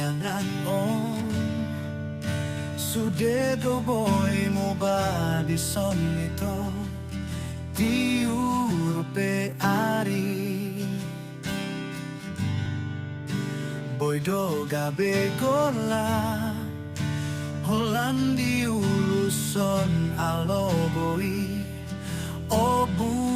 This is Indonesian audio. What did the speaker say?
tayangan on. Sude go boy mo ba di son ito di urupe ari. Boy do gabe gola Holandi uluson aloboi. Obu